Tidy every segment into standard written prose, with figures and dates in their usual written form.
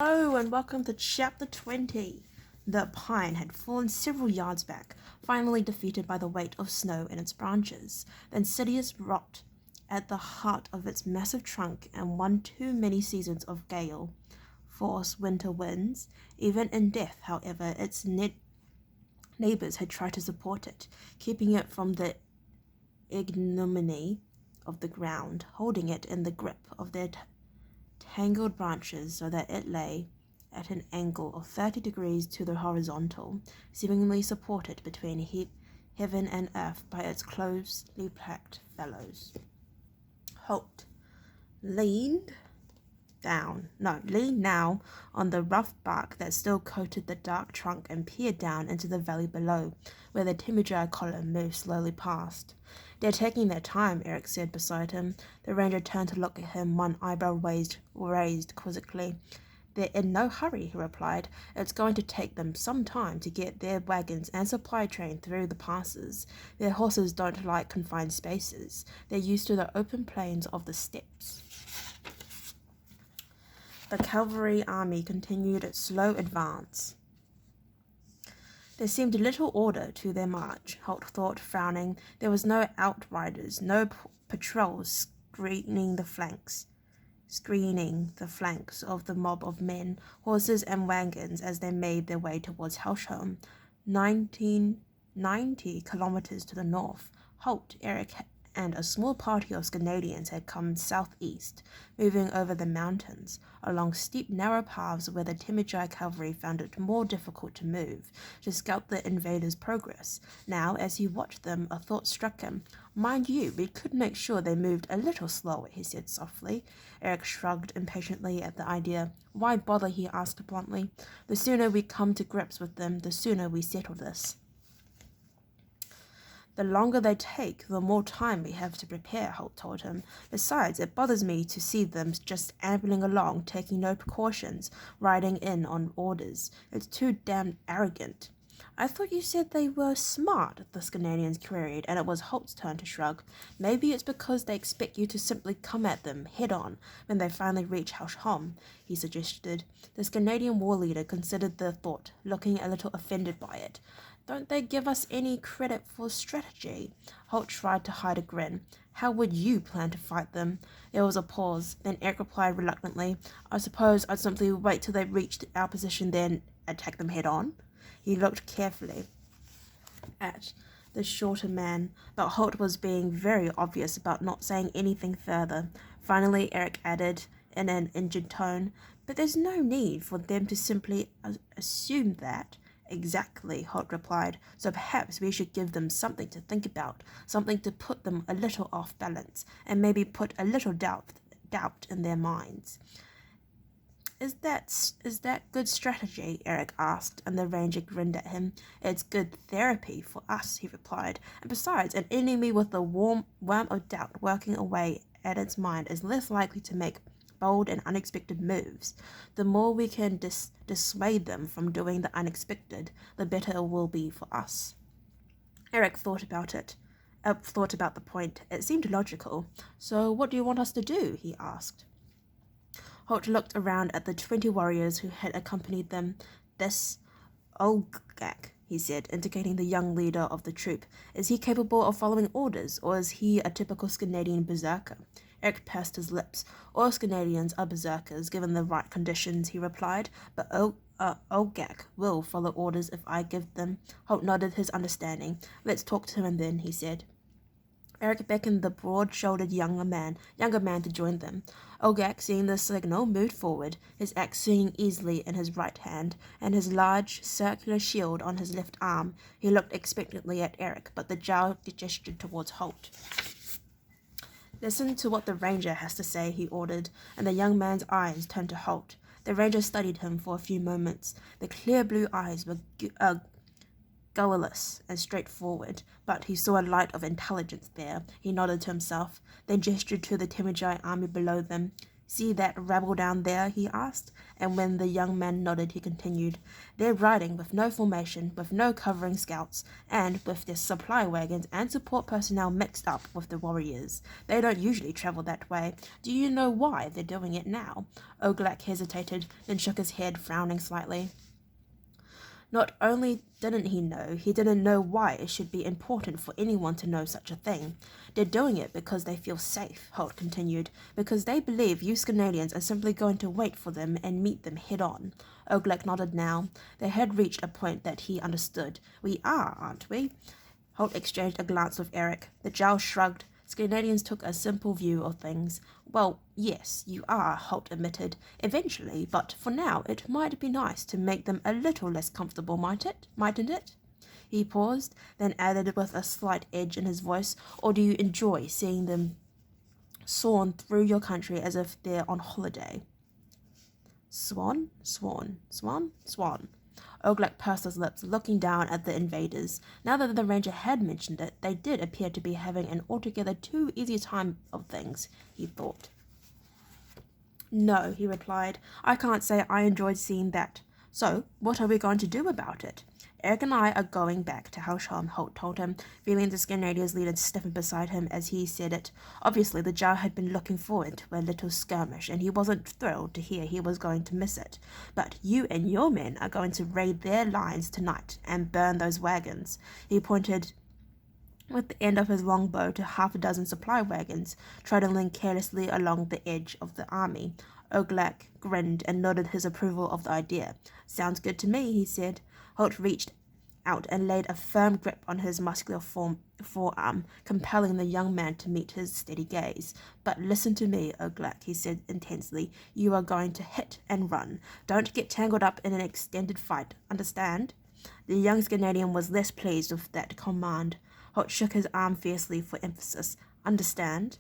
Hello and welcome to Chapter 20. The pine had fallen several yards back, finally defeated by the weight of snow in its branches. The insidious rot at the heart of its massive trunk and one too many seasons of gale force winter winds. Even in death, however, its neighbors had tried to support it, keeping it from the ignominy of the ground, holding it in the grip of their tangled branches so that it lay at an angle of 30 degrees to the horizontal, seemingly supported between heaven and earth by its closely packed fellows. Holt leaned now on the rough bark that still coated the dark trunk and peered down into the valley below, where the timber column moved slowly past. "They're taking their time," Eric said beside him. The ranger turned to look at him, one eyebrow raised quizzically. "They're in no hurry," he replied. "It's going to take them some time to get their wagons and supply train through the passes. Their horses don't like confined spaces. They're used to the open plains of the steppes." The cavalry army continued its slow advance. There seemed little order to their march, Holt thought, frowning. There was no outriders, no patrols screening the flanks of the mob of men, horses, and wagons as they made their way towards Helsham, 90 kilometers to the north. Holt, Eric, and a small party of Canadians had come southeast, moving over the mountains, along steep, narrow paths where the Timijai cavalry found it more difficult to move, to scout the invaders' progress. Now, as he watched them, a thought struck him. "Mind you, we could make sure they moved a little slower," he said softly. Eric shrugged impatiently at the idea. "Why bother?" he asked bluntly. "The sooner we come to grips with them, the sooner we settle this. The longer they take, the more time we have to prepare," Holt told him. "Besides, it bothers me to see them just ambling along, taking no precautions, riding in on orders. It's too damned arrogant." "I thought you said they were smart," the Canadians queried, and it was Holt's turn to shrug. "Maybe it's because they expect you to simply come at them head-on when they finally reach Helsham," he suggested. The Canadian war leader considered the thought, looking a little offended by it. "Don't they give us any credit for strategy?" Holt tried to hide a grin. "How would you plan to fight them?" There was a pause. Then Eric replied reluctantly, "I suppose I'd simply wait till they reached our position, then attack them head-on." He looked carefully at the shorter man, but Holt was being very obvious about not saying anything further. Finally, Eric added in an injured tone, "But there's no need for them to simply assume that." "Exactly," Holt replied. "So perhaps we should give them something to think about, something to put them a little off balance, and maybe put a little doubt in their minds." Is that good strategy?" Eric asked, and the ranger grinned at him. "It's good therapy for us," he replied. "And besides, an enemy with the worm of doubt working away at its mind is less likely to make bold and unexpected moves. The more we can dissuade them from doing the unexpected, the better it will be for us." Eric thought about the point. It seemed logical. "So what do you want us to do?" he asked. Holt looked around at the 20 warriors who had accompanied them. "This Olgak," he said, indicating the young leader of the troop. "Is he capable of following orders, or is he a typical Canadian berserker?" Eric pursed his lips. "All Canadians are berserkers, given the right conditions," he replied, "but Olgak will follow orders if I give them." Holt nodded his understanding. "Let's talk to him then," he said. Eric beckoned the broad-shouldered younger man to join them. Olgak, seeing the signal, moved forward, his axe swinging easily in his right hand, and his large, circular shield on his left arm. He looked expectantly at Eric, but the Jarl gestured towards Holt. "Listen to what the ranger has to say," he ordered, and the young man's eyes turned to Holt. The ranger studied him for a few moments. The clear blue eyes were guileless and straightforward, but he saw a light of intelligence there. He nodded to himself, then gestured to the Timijai army below them. See that rabble down there? He asked, and when the young man nodded, he continued, They're riding with no formation, with no covering scouts, and with their supply wagons and support personnel mixed up with the warriors. They don't usually travel that way. Do you know why they're doing it now? Oakleaf hesitated, then shook his head, frowning slightly. Not only didn't he didn't know why it should be important for anyone to know such a thing. They're doing it because they feel safe, Holt continued, because they believe you Canadians are simply going to wait for them and meet them head on. Oakleaf nodded now. They had reached a point that he understood. We are, aren't we? Holt exchanged a glance with Eric. The Jarl shrugged. Canadians took a simple view of things. Well, yes, you are, Holt admitted, eventually, but for now it might be nice to make them a little less comfortable, mightn't it? He paused, then added with a slight edge in his voice, or do you enjoy seeing them swan through your country as if they're on holiday? Swan, swan, swan, swan. Oakleaf pursed his lips, looking down at the invaders. Now that the ranger had mentioned it, they did appear to be having an altogether too easy time of things, he thought. No, he replied. I can't say I enjoyed seeing that. So, what are we going to do about it? Eric and I are going back to Hausholm, Holt told him, feeling the Canadian's leader stiffen beside him as he said it. Obviously, the Jarl had been looking forward to a little skirmish, and he wasn't thrilled to hear he was going to miss it. But you and your men are going to raid their lines tonight and burn those wagons. He pointed with the end of his longbow to half a dozen supply wagons, trundling carelessly along the edge of the army. Oakleaf grinned and nodded his approval of the idea. Sounds good to me, he said. Holt reached out and laid a firm grip on his muscular forearm, compelling the young man to meet his steady gaze. But listen to me, Oakleaf, he said intensely. You are going to hit and run. Don't get tangled up in an extended fight, understand? The young Canadian was less pleased with that command. Holt shook his arm fiercely for emphasis. Understand?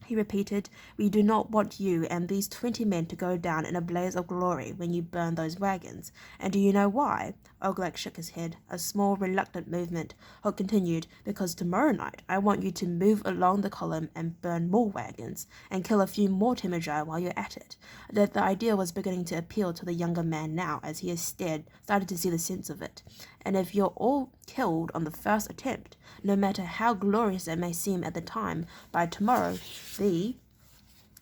He repeated, We do not want you and these 20 men to go down in a blaze of glory when you burn those wagons. And do you know why? Oakleaf shook his head, a small, reluctant movement. Holt continued, Because tomorrow night I want you to move along the column and burn more wagons, and kill a few more Timidri while you're at it. The idea was beginning to appeal to the younger man now, as he started to see the sense of it. And if you're all killed on the first attempt, no matter how glorious it may seem at the time, by tomorrow the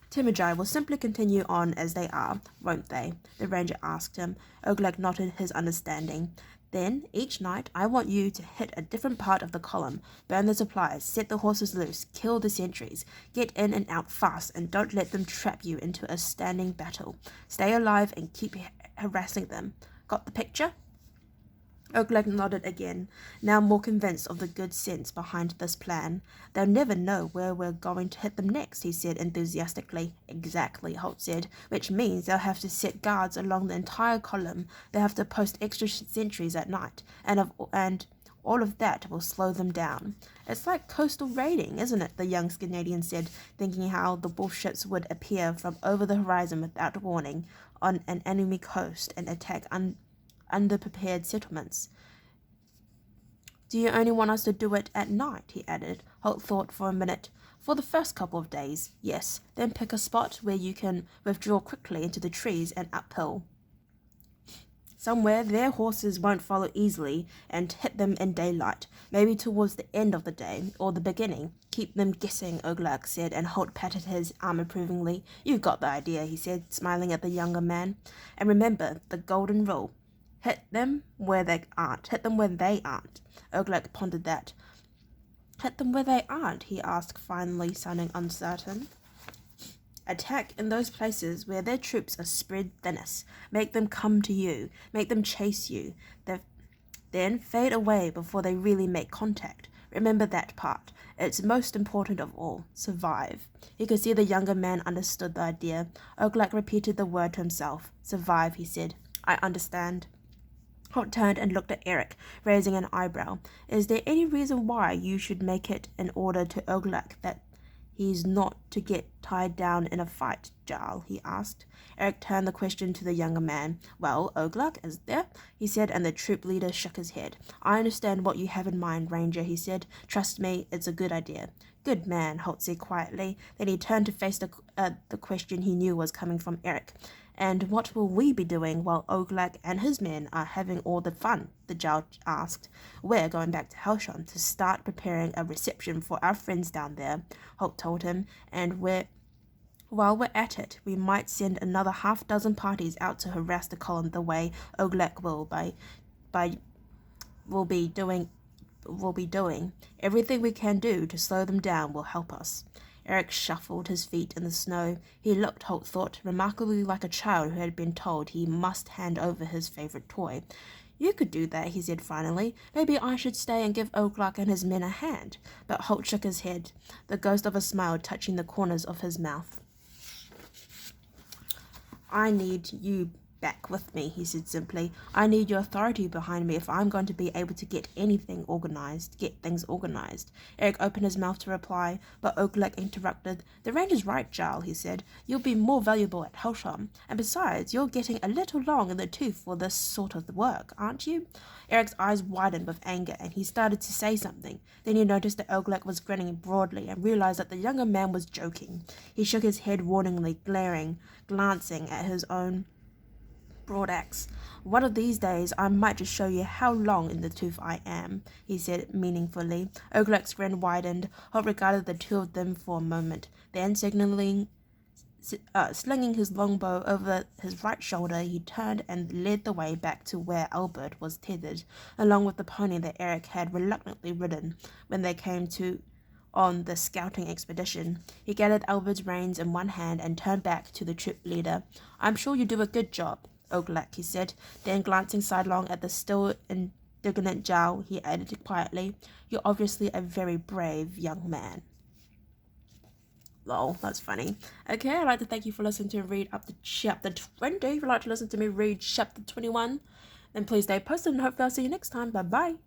Timidri will simply continue on as they are, won't they? The ranger asked him. Oakleaf nodded his understanding. Then, each night, I want you to hit a different part of the column, burn the supplies, set the horses loose, kill the sentries, get in and out fast, and don't let them trap you into a standing battle. Stay alive and keep harassing them. Got the picture? Oakleaf nodded again, now more convinced of the good sense behind this plan. They'll never know where we're going to hit them next, he said enthusiastically. Exactly, Holt said, which means they'll have to set guards along the entire column. They'll have to post extra sentries at night, and all of that will slow them down. It's like coastal raiding, isn't it? The young Canadian said, thinking how the bullships would appear from over the horizon without warning on an enemy coast and attack underprepared settlements. Do you only want us to do it at night? He added. Holt thought for a minute. For the first couple of days, yes. Then pick a spot where you can withdraw quickly into the trees and uphill. Somewhere their horses won't follow easily, and hit them in daylight, maybe towards the end of the day, or the beginning. Keep them guessing, Oakleaf said, and Holt patted his arm approvingly. You've got the idea, he said, smiling at the younger man. And remember the golden rule. Hit them where they aren't. Hit them where they aren't. Oakleaf pondered that. Hit them where they aren't, he asked, finally sounding uncertain. Attack in those places where their troops are spread thinnest. Make them come to you. Make them chase you. Then fade away before they really make contact. Remember that part. It's most important of all. Survive. He could see the younger man understood the idea. Oakleaf repeated the word to himself. Survive, he said. I understand. Holt turned and looked at Eric, raising an eyebrow. Is there any reason why you should make it an order to Oakleaf that he's not to get tied down in a fight, Jarl? He asked. Eric turned the question to the younger man. Well, Oakleaf, is there? He said, and the troop leader shook his head. I understand what you have in mind, Ranger, he said. Trust me, it's a good idea. Good man, Holt said quietly. Then he turned to face the question he knew was coming from Eric. And what will we be doing while Oakleaf and his men are having all the fun? The Jarl asked. We're going back to Helsham to start preparing a reception for our friends down there, Holt told him, and while we're at it, we might send another half-dozen parties out to harass the column the way Oakleaf will be doing. Everything we can do to slow them down will help us. Eric shuffled his feet in the snow. He looked, Holt thought, remarkably like a child who had been told he must hand over his favourite toy. You could do that, he said finally. Maybe I should stay and give Oakleaf and his men a hand. But Holt shook his head, the ghost of a smile touching the corners of his mouth. I need you back with me, he said simply. I need your authority behind me if I'm going to be able to get things organized. Eric opened his mouth to reply, but Oakleaf interrupted. The ranger's right, Jarl, he said. You'll be more valuable at Helsham, and besides, you're getting a little long in the tooth for this sort of work, aren't you? Eric's eyes widened with anger, and he started to say something. Then he noticed that Oakleaf was grinning broadly and realized that the younger man was joking. He shook his head warningly, glancing at his own broadaxe. One of these days I might just show you how long in the tooth I am, he said meaningfully. Oakleaf's grin widened. Holt regarded the two of them for a moment. Then, slinging his longbow over his right shoulder, he turned and led the way back to where Albert was tethered, along with the pony that Eric had reluctantly ridden when they came on the scouting expedition. He gathered Albert's reins in one hand and turned back to the troop leader. I'm sure you do a good job, Oakleaf, he said. Then, glancing sidelong at the still indignant Jarl, he added quietly, You're obviously a very brave young man. Lol, that's funny. Okay, I'd like to thank you for listening to read up to chapter 20. If you'd like to listen to me read chapter 21, then please stay posted and hopefully I'll see you next time. Bye-bye.